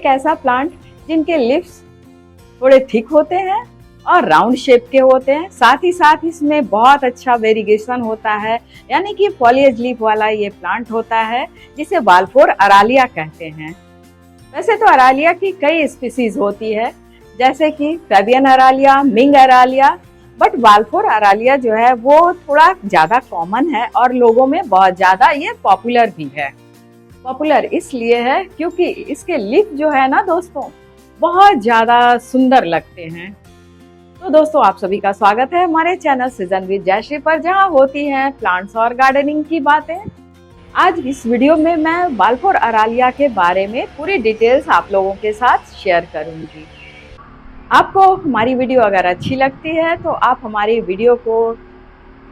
एक ऐसा प्लांट जिनके लीव्स थोड़े थिक होते हैं और राउंड शेप के होते हैं, साथ ही साथ इसमें बहुत अच्छा वेरिगेशन होता है, यानी कि फॉलिएज लीफ वाला ये प्लांट होता है जिसे बाल्फोर अरालिया कहते हैं। वैसे तो अरालिया की कई स्पीसीज होती है, जैसे कि फैबियन अरालिया, मिंग अरालिया, बट बाल्फोर अरालिया जो है वो थोड़ा ज्यादा कॉमन है और लोगों में बहुत ज्यादा ये पॉपुलर भी है। पॉपुलर इसलिए है क्योंकि इसके लीफ जो है ना दोस्तों, बहुत ज्यादा सुंदर लगते हैं। तो दोस्तों, आप सभी का स्वागत है हमारे चैनल सीजन विद जयश्री पर, जहां होती हैं प्लांट्स और गार्डनिंग की बातें। आज इस वीडियो में मैं बाल्फोर अरालिया के बारे में पूरी डिटेल्स आप लोगों के साथ शेयर करूंगी। आपको हमारी वीडियो अगर अच्छी लगती है तो आप हमारी वीडियो को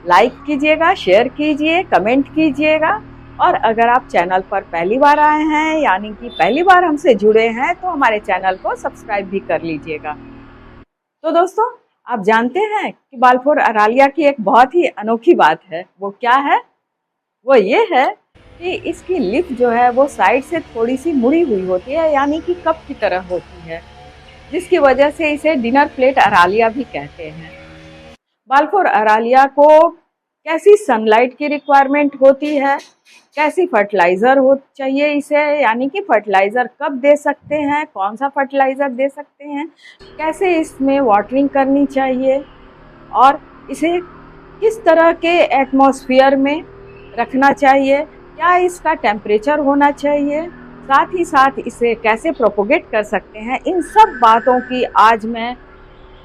लाइक कीजिएगा, शेयर कीजिए, कमेंट कीजिएगा, और अगर आप चैनल पर पहली बार आए हैं, यानी कि पहली बार हमसे जुड़े हैं, तो हमारे चैनल को सब्सक्राइब भी कर लीजिएगा। तो दोस्तों, आप जानते हैं कि बाल्फोर अरालिया की एक बहुत ही अनोखी बात है। वो क्या है? वो ये है कि इसकी लीफ जो है वो साइड से थोड़ी सी मुड़ी हुई होती है, यानी कि कप की तरह होती है, जिसकी वजह से इसे डिनर प्लेट अरालिया भी कहते हैं। बाल्फोर अरालिया को कैसी सनलाइट की रिक्वायरमेंट होती है, कैसी फर्टिलाइजर हो चाहिए इसे, यानी कि फर्टिलाइजर कब दे सकते हैं, कौन सा फर्टिलाइजर दे सकते हैं, कैसे इसमें वाटरिंग करनी चाहिए, और इसे किस तरह के एटमॉस्फेयर में रखना चाहिए, क्या इसका टेम्परेचर होना चाहिए, साथ ही साथ इसे कैसे प्रोपोगेट कर सकते हैं, इन सब बातों की आज मैं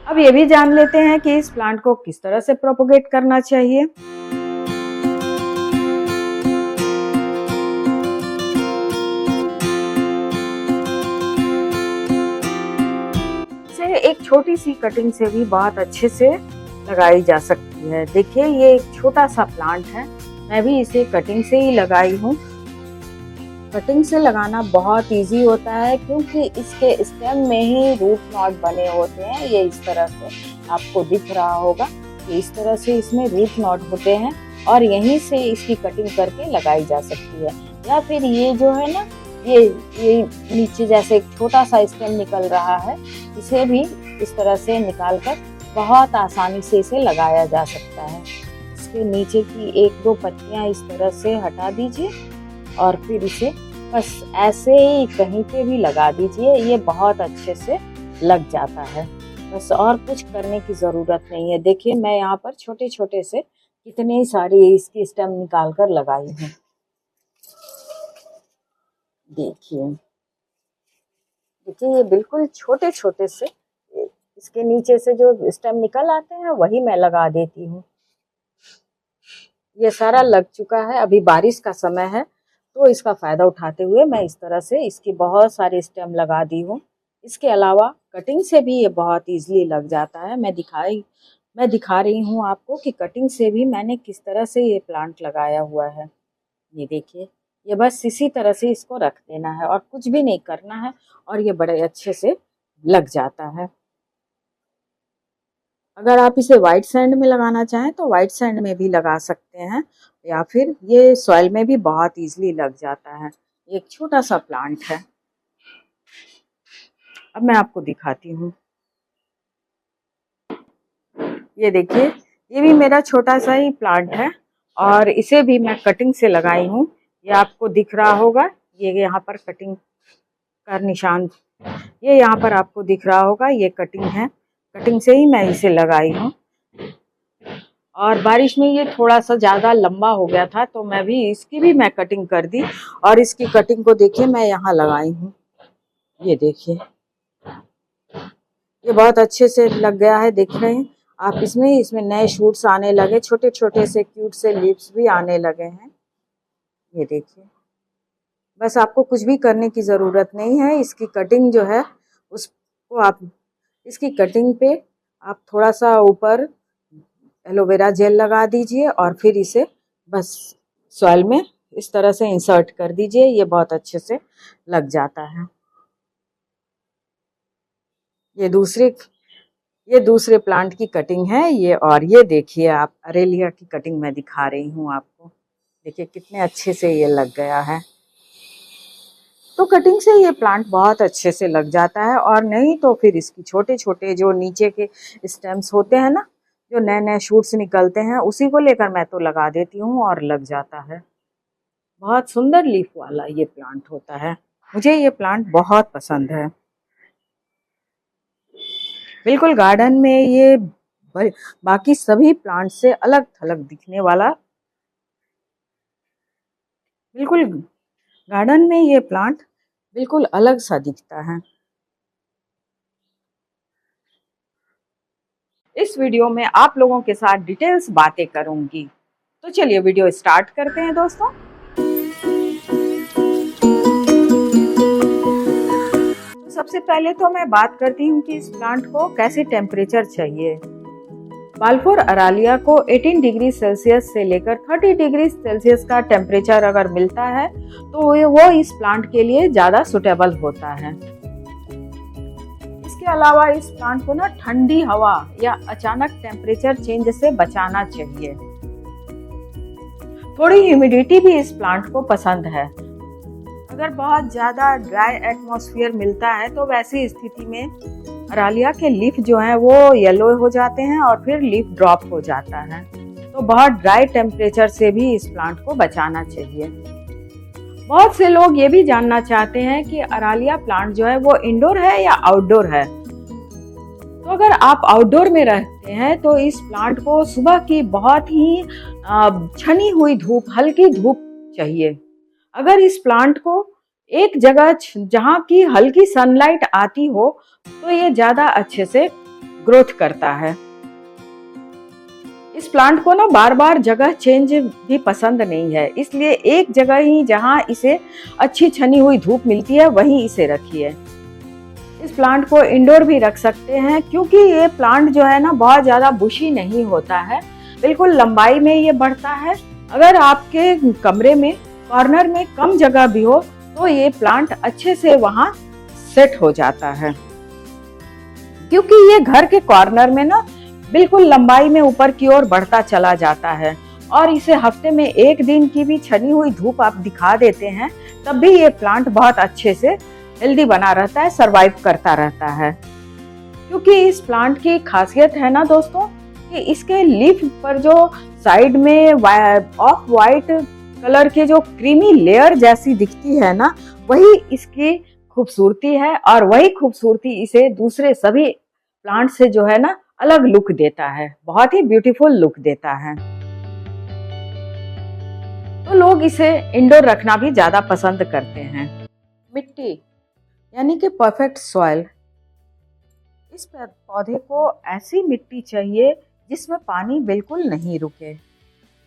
अब ये भी जान लेते हैं कि इस प्लांट को किस तरह से प्रोपोगेट करना चाहिए। इसे एक छोटी सी कटिंग से भी बहुत अच्छे से लगाई जा सकती है। देखिए, ये एक छोटा सा प्लांट है, मैं भी इसे कटिंग से ही लगाई हूँ। कटिंग से लगाना बहुत इजी होता है क्योंकि इसके स्टेम में ही रूट नॉट बने होते हैं। ये इस तरह से आपको दिख रहा होगा कि इस तरह से इसमें रूट नॉट होते हैं और यहीं से इसकी कटिंग करके लगाई जा सकती है। या फिर ये जो है ना, ये नीचे जैसे एक छोटा सा स्टेम निकल रहा है, इसे भी इस तरह से निकालकर बहुत आसानी से इसे लगाया जा सकता है। इसके नीचे की एक दो पत्तियां इस तरह से हटा दीजिए और फिर इसे बस ऐसे ही कहीं पे भी लगा दीजिए, ये बहुत अच्छे से लग जाता है। बस और कुछ करने की ज़रूरत नहीं है। देखिए, मैं यहाँ पर छोटे छोटे से कितने सारी इसकी स्टेम निकाल कर लगाई हूँ। देखिए, ये बिल्कुल छोटे छोटे से इसके नीचे से जो स्टेम निकल आते हैं वही मैं लगा देती हूँ। ये सारा लग चुका है। अभी बारिश का समय है तो इसका फ़ायदा उठाते हुए मैं इस तरह से इसकी बहुत सारी स्टेम लगा दी हूँ। इसके अलावा कटिंग से भी ये बहुत इजीली लग जाता है। मैं दिखा रही हूँ आपको कि कटिंग से भी मैंने किस तरह से ये प्लांट लगाया हुआ है। ये देखिए, ये बस इसी तरह से इसको रख देना है और कुछ भी नहीं करना है और ये बड़े अच्छे से लग जाता है। अगर आप इसे वाइट सैंड में लगाना चाहें तो वाइट सैंड में भी लगा सकते हैं, या फिर ये सॉइल में भी बहुत इजीली लग जाता है। एक छोटा सा प्लांट है। अब मैं आपको दिखाती हूँ। ये देखिए, ये भी मेरा छोटा सा ही प्लांट है और इसे भी मैं कटिंग से लगाई हूँ। ये आपको दिख रहा होगा, ये यहाँ पर कटिंग का निशान, ये यहाँ पर आपको दिख रहा होगा, ये कटिंग है। कटिंग से ही मैं इसे लगाई हूँ और बारिश में ये थोड़ा सा ज़्यादा लंबा हो गया था तो इसकी भी मैं कटिंग कर दी और इसकी कटिंग को देखिए मैं यहाँ लगाई हूँ। ये देखिए, ये बहुत अच्छे से लग गया है। देख रहे हैं आप, इसमें नए शूट्स आने लगे, छोटे छोटे से क्यूट से लीव्स भी आने लगे हैं। ये देखिए, बस आपको कुछ भी करने की ज़रूरत नहीं है। इसकी कटिंग जो है उसको आप, इसकी कटिंग पे आप थोड़ा सा ऊपर एलोवेरा जेल लगा दीजिए और फिर इसे बस सॉइल में इस तरह से इंसर्ट कर दीजिए। ये बहुत अच्छे से लग जाता है। ये दूसरे प्लांट की कटिंग है ये, और ये देखिए आप, अरेलिया की कटिंग मैं दिखा रही हूँ आपको। देखिए कितने अच्छे से ये लग गया है। तो कटिंग से ये प्लांट बहुत अच्छे से लग जाता है, और नहीं तो फिर इसकी छोटे छोटे जो नीचे के स्टेम्स होते हैं ना, जो नए नए शूट्स निकलते हैं, उसी को लेकर मैं तो लगा देती हूँ और लग जाता है। बहुत सुंदर लीफ वाला ये प्लांट होता है। मुझे ये प्लांट बहुत पसंद है। बिल्कुल गार्डन में ये बाकी सभी प्लांट से अलग थलग दिखने वाला, बिल्कुल गार्डन में ये प्लांट बिल्कुल अलग सा दिखता है। इस वीडियो में आप लोगों के साथ डिटेल्स बातें करूंगी, तो चलिए वीडियो स्टार्ट करते हैं दोस्तों। तो सबसे पहले तो मैं बात करती हूँ कि इस प्लांट को कैसे टेम्परेचर चाहिए। बाल्फोर अरालिया को 18 डिग्री सेल्सियस से लेकर 30 डिग्री सेल्सियस का टेम्परेचर अगर मिलता है तो वो इस प्लांट के लिए ज़्यादा सुटेबल होता है। इसके अलावा इस प्लांट को ना ठंडी हवा या अचानक टेम्परेचर चेंज से बचाना चाहिए। थोड़ी ह्यूमिडिटी भी इस प्लांट को पसंद है। अगर बहुत ज़्यादा ड्राई एटमॉस्फेयर मिलता है तो वैसी स्थिति में अरालिया के लीफ जो हैं वो येलो हो जाते हैं और फिर लीफ ड्रॉप हो जाता है। तो बहुत ड्राई टेम्परेचर से भी इस प्लांट को बचाना चाहिए। बहुत से लोग ये भी जानना चाहते हैं कि अरालिया प्लांट जो है वो इंडोर है या आउटडोर है। तो अगर आप आउटडोर में रहते हैं तो इस प्लांट को सुबह की बहुत ही छनी हुई धूप, हल्की धूप चाहिए। अगर इस प्लांट को एक जगह जहाँ की हल्की सनलाइट आती हो तो ये ज्यादा अच्छे से ग्रोथ करता है। इस प्लांट को ना बार बार जगह चेंज भी पसंद नहीं है, इसलिए एक जगह ही जहाँ इसे अच्छी छनी हुई धूप मिलती है वहीं इसे रखिए। इस प्लांट को इंडोर भी रख सकते हैं क्योंकि ये प्लांट जो है ना बहुत ज्यादा बुशी नहीं होता है, बिल्कुल लंबाई में ये बढ़ता है। अगर आपके कमरे में कॉर्नर में कम जगह भी हो तो ये प्लांट अच्छे से वहां सेट हो जाता है, क्योंकि ये घर के कॉर्नर में ना बिल्कुल लंबाई में ऊपर की ओर बढ़ता चला जाता है। और इसे हफ्ते में एक दिन की भी छनी हुई धूप आप दिखा देते हैं तब भी ये प्लांट बहुत अच्छे से हेल्दी बना रहता है, सरवाइव करता रहता है। क्योंकि इस प्लांट की खासियत है ना दोस्तों कि इसके लीफ पर जो साइड में ऑफ वाइट कलर की जो क्रीमी लेयर जैसी दिखती है ना, वही इसकी खूबसूरती है, और वही खूबसूरती इसे दूसरे सभी प्लांट से जो है ना अलग लुक देता है, बहुत ही ब्यूटीफुल लुक देता है। तो लोग इसे इंडोर रखना भी ज्यादा पसंद करते हैं। मिट्टी यानी कि परफेक्ट सॉइल। इस पौधे को ऐसी मिट्टी चाहिए जिसमें पानी बिल्कुल नहीं रुके,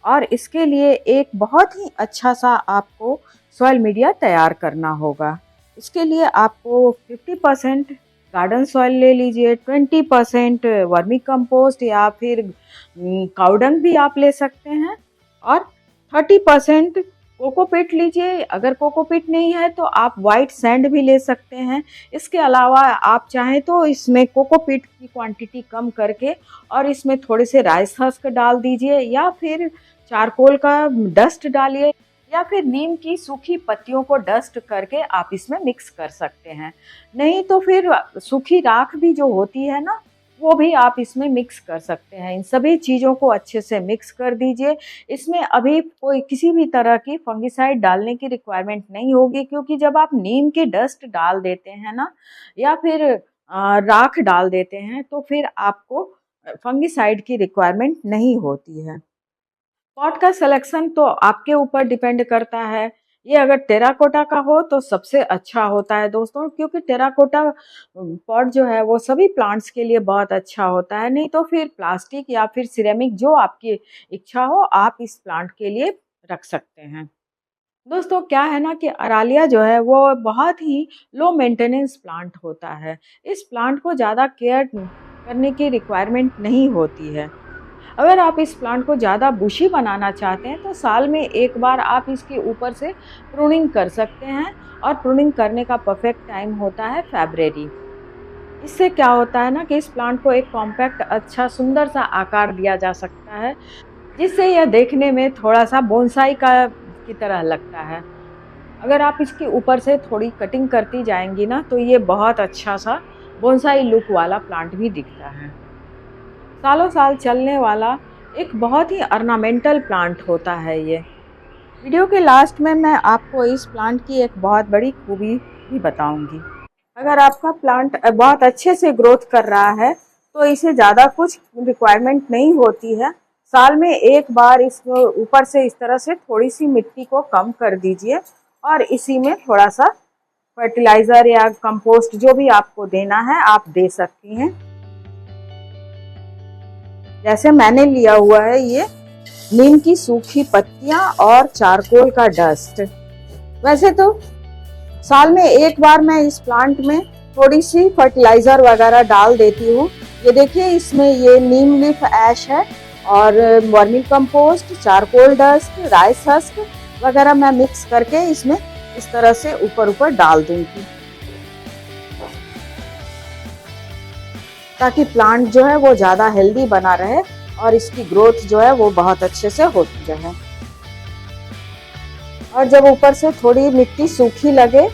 और इसके लिए एक बहुत ही अच्छा सा आपको सॉइल मीडिया तैयार करना होगा। इसके लिए आपको 50% गार्डन सॉइल ले लीजिए, 20% वर्मी कंपोस्ट या फिर काउडंग भी आप ले सकते हैं, और 30% कोकोपीट लीजिए। अगर कोकोपीट नहीं है तो आप वाइट सैंड भी ले सकते हैं। इसके अलावा आप चाहें तो इसमें कोकोपीट की क्वांटिटी कम करके और इसमें थोड़े से राइस हस्क डाल दीजिए, या फिर चारकोल का डस्ट डालिए, या फिर नीम की सूखी पत्तियों को डस्ट करके आप इसमें मिक्स कर सकते हैं। नहीं तो फिर सूखी राख भी जो होती है ना, वो भी आप इसमें मिक्स कर सकते हैं। इन सभी चीज़ों को अच्छे से मिक्स कर दीजिए। इसमें अभी कोई किसी भी तरह की फंगिसाइड डालने की रिक्वायरमेंट नहीं होगी, क्योंकि जब आप नीम की डस्ट डाल देते हैं ना, या फिर राख डाल देते हैं, तो फिर आपको फंगिसाइड की रिक्वायरमेंट नहीं होती है। पॉट का सिलेक्शन तो आपके ऊपर डिपेंड करता है। ये अगर टेराकोटा का हो तो सबसे अच्छा होता है दोस्तों, क्योंकि टेराकोटा पॉट जो है वो सभी प्लांट्स के लिए बहुत अच्छा होता है। नहीं तो फिर प्लास्टिक या फिर सिरेमिक, जो आपकी इच्छा हो, आप इस प्लांट के लिए रख सकते हैं। दोस्तों क्या है ना कि अरालिया जो है वो बहुत ही लो मेंटेनेंस प्लांट होता है। इस प्लांट को ज़्यादा केयर करने की रिक्वायरमेंट नहीं होती है। अगर आप इस प्लांट को ज़्यादा बुशी बनाना चाहते हैं तो साल में एक बार आप इसके ऊपर से प्रूनिंग कर सकते हैं, और प्रूनिंग करने का परफेक्ट टाइम होता है फरवरी। इससे क्या होता है ना कि इस प्लांट को एक कॉम्पैक्ट, अच्छा, सुंदर सा आकार दिया जा सकता है, जिससे यह देखने में थोड़ा सा बोनसाई की तरह लगता है। अगर आप इसके ऊपर से थोड़ी कटिंग करती जाएंगी ना तो ये बहुत अच्छा सा बोनसाई लुक वाला प्लांट भी दिखता है। सालों साल चलने वाला एक बहुत ही ऑर्नामेंटल प्लांट होता है ये। वीडियो के लास्ट में मैं आपको इस प्लांट की एक बहुत बड़ी खूबी भी बताऊंगी। अगर आपका प्लांट बहुत अच्छे से ग्रोथ कर रहा है तो इसे ज़्यादा कुछ रिक्वायरमेंट नहीं होती है। साल में एक बार इसको ऊपर से इस तरह से थोड़ी सी मिट्टी को कम कर दीजिए और इसी में थोड़ा सा फर्टिलाइज़र या कंपोस्ट जो भी आपको देना है आप दे सकती हैं। जैसे मैंने लिया हुआ है ये नीम की सूखी पत्तियां और चारकोल का डस्ट। वैसे तो साल में एक बार मैं इस प्लांट में थोड़ी सी फर्टिलाइज़र वगैरह डाल देती हूँ। ये देखिए इसमें ये नीम लीफ ऐश है और vermi compost, charcoal dust, rice husk वगैरह मैं मिक्स करके इसमें इस तरह से ऊपर डाल दूंगी ताकि प्लांट जो है वो ज़्यादा हेल्दी बना रहे और इसकी ग्रोथ जो है वो बहुत अच्छे से होती रहे। और जब ऊपर से थोड़ी मिट्टी सूखी लगे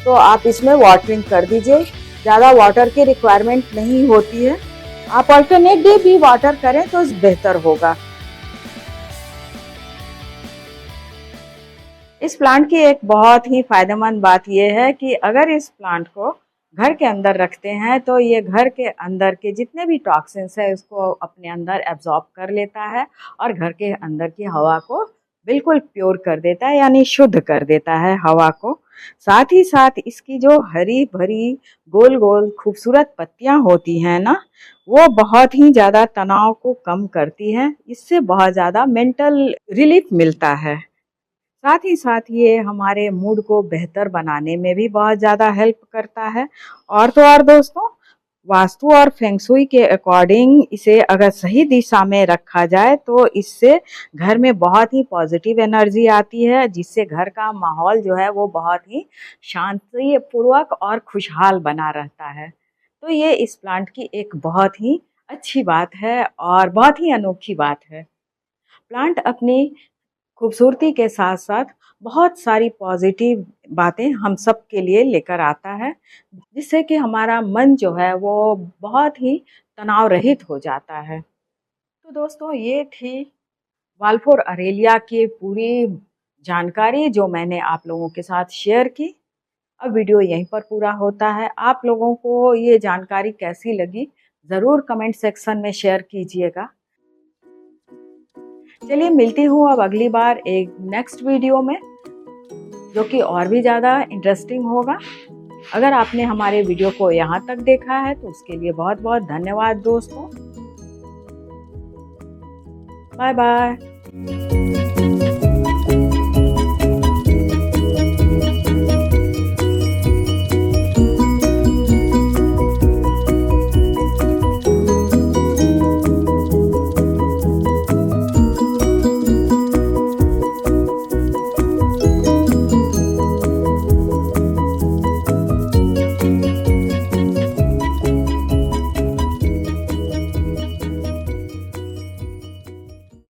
तो आप इसमें वाटरिंग कर दीजिए। ज़्यादा वाटर की रिक्वायरमेंट नहीं होती है। आप अल्टरनेट डे भी वाटर करें तो बेहतर होगा। इस प्लांट की एक बहुत ही फायदेमंद बात यह है कि अगर इस प्लांट को घर के अंदर रखते हैं तो ये घर के अंदर के जितने भी टॉक्सिन्स है उसको अपने अंदर एब्जॉर्ब कर लेता है और घर के अंदर की हवा को बिल्कुल प्योर कर देता है, यानी शुद्ध कर देता है हवा को। साथ ही साथ इसकी जो हरी भरी गोल गोल खूबसूरत पत्तियां होती हैं ना, वो बहुत ही ज़्यादा तनाव को कम करती हैं। इससे बहुत ज़्यादा मेंटल रिलीफ मिलता है। साथ ही साथ ये हमारे मूड को बेहतर बनाने में भी बहुत ज़्यादा हेल्प करता है। और तो और दोस्तों, वास्तु और फेंग शुई के अकॉर्डिंग इसे अगर सही दिशा में रखा जाए तो इससे घर में बहुत ही पॉजिटिव एनर्जी आती है, जिससे घर का माहौल जो है वो बहुत ही शांतिपूर्वक और खुशहाल बना रहता है। तो ये इस प्लांट की एक बहुत ही अच्छी बात है और बहुत ही अनोखी बात है। प्लांट अपनी खूबसूरती के साथ साथ बहुत सारी पॉजिटिव बातें हम सब के लिए लेकर आता है, जिससे कि हमारा मन जो है वो बहुत ही तनाव रहित हो जाता है। तो दोस्तों, ये थी वाल्फोर अरेलिया की पूरी जानकारी जो मैंने आप लोगों के साथ शेयर की। अब वीडियो यहीं पर पूरा होता है। आप लोगों को ये जानकारी कैसी लगी ज़रूर कमेंट सेक्शन में शेयर कीजिएगा। चलिए मिलती हूँ अब अगली बार एक नेक्स्ट वीडियो में, जो कि और भी ज़्यादा इंटरेस्टिंग होगा। अगर आपने हमारे वीडियो को यहाँ तक देखा है तो उसके लिए बहुत बहुत धन्यवाद दोस्तों। Bye bye.